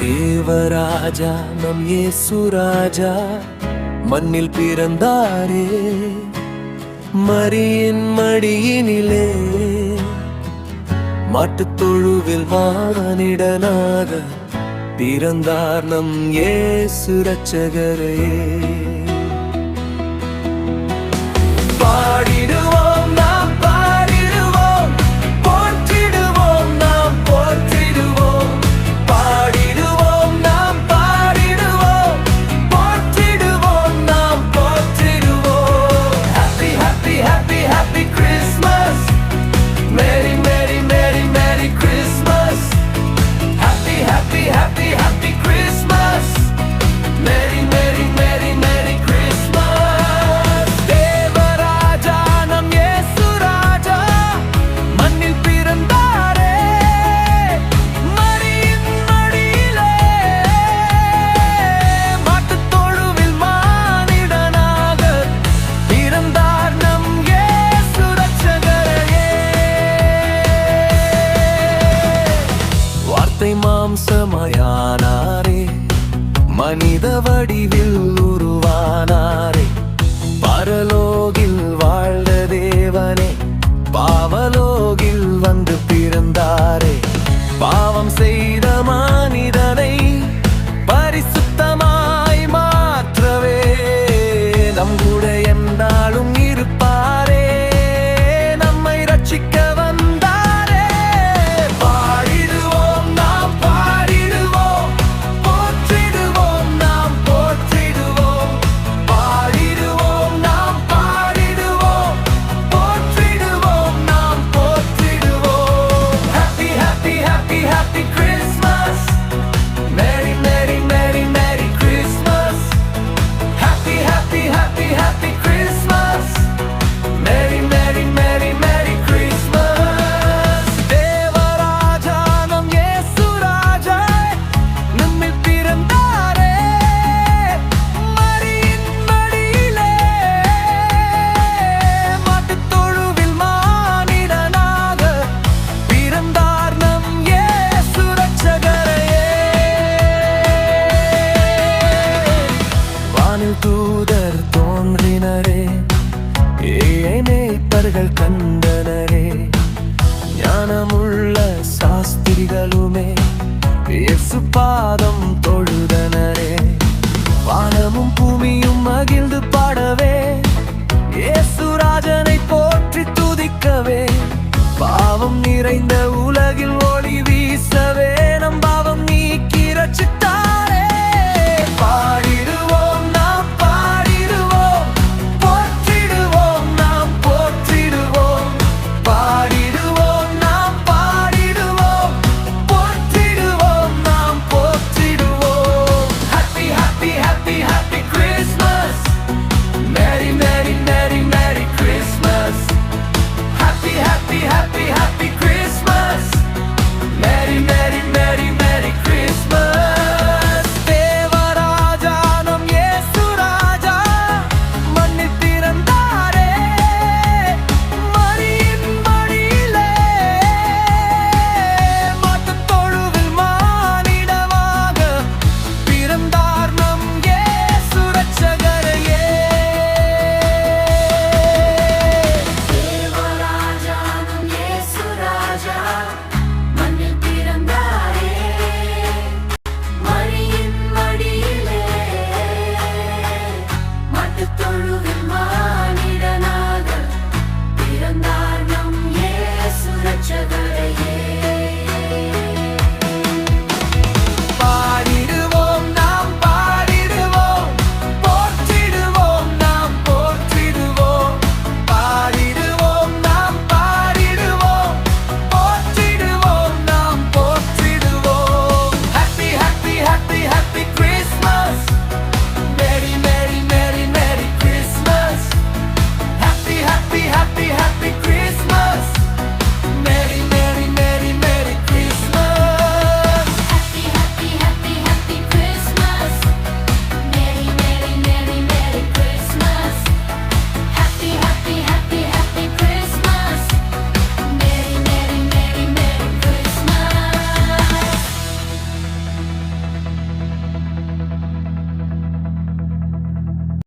தேவராஜா நம் இயேசு ராஜா மண்ணில் பிறந்தாரே, மரியின் மடியினிலே மாட்டுத் தொழுவில் மானிடனாக பிறந்தார் நம் இயேசு இரட்சகரே. பாடிடுவோம் நாம் பாடிடுவோம், போற்றிடுவோம் நாம் போற்றிடுவோம். பாடிடுவோம் நாம் பாடிடுவோம், போற்றிடுவோம் நாம் போற்றிடுவோம். Happy happy happy happy Christmas, Merry Merry Merry Merry Christmas. Happy happy happy happy Christmas, Merry Merry Merry Merry Christmas. Devaraja நம் இயேசு ராஜா மண்ணில் பிறந்தாரே, மரியின் மடியிலே மாட்டுத் தொழுவில் மானிடனாக பிறந்தார் நம் இயேசு இரட்சகரே. வார்த்தை மாம்சமாயானாரே, மனித வடிவில் உருவானாரே. பரலோகில் வாழ்ந்த தேவனே, பாவலோகில் வந்து பிறந்தாரே. பாவம் செய்த மனிதனை பரிசுத்தமாய் மாற்றவே நம் கூட எந்நாளும் இருப்பாரே, நம்மை ரட்சிக்க வந்தாரே. பாடிடுவோம் நாம் பாடிடுவோம், போற்றிடுவோம் நாம் போற்றிடுவோம். பாடிடுவோம் நாம் பாடிடுவோம், போற்றிடுவோம் நாம் போற்றிடுவோம். Happy happy happy happy Christmas, Merry Merry Merry Merry Christmas. Happy happy happy happy Christmas, Merry Merry Merry Merry Christmas. Devaraja நம் இயேசு ராஜா நம்மில் பிறந்தாரே, மரியின் மடியிலே மாட்டுத் தொழுவில் மானிடனாக பிறந்தார் நம் இயேசு இரட்சகரே. வானில் தூதர் தோன்றினரே, மேய்ப்பர்கள் கண்டனரே. ஞானமுள்ள சாஸ்திரிகளுமே இயேசு பாதம் தொழுதனரே. வானமும் பூமியும்